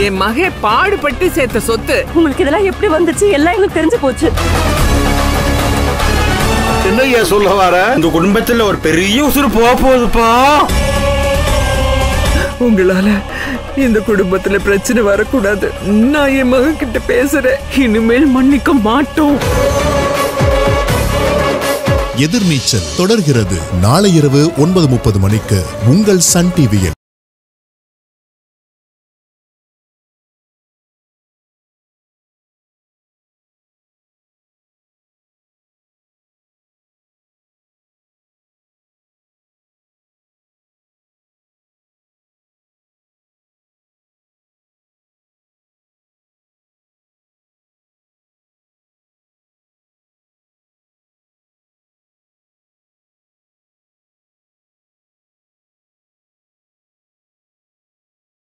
என் மகே பாடுபட்டு சேர்த்த சொத்து. உங்களுக்கு இதெல்லாம் எப்படி வந்துச்சு? எல்லாம் எங்களுக்கு தெரிஞ்சு போச்சு. என்ன சொல்ல வர? இந்த குடும்பத்துல ஒரு பெரிய உசுறு போகுதுப்பா. உங்களால இந்த குடும்பத்துல பிரச்சனை வரக்கூடாது. நான் என் மகன் கிட்ட பேசுறேன். இனிமேல் மன்னிக்க மாட்டோம். எதிர்நீச்சல் தொடர்கிறது. நாளை இரவு 9:30 மணிக்கு உங்கள் சன் டிவியில்.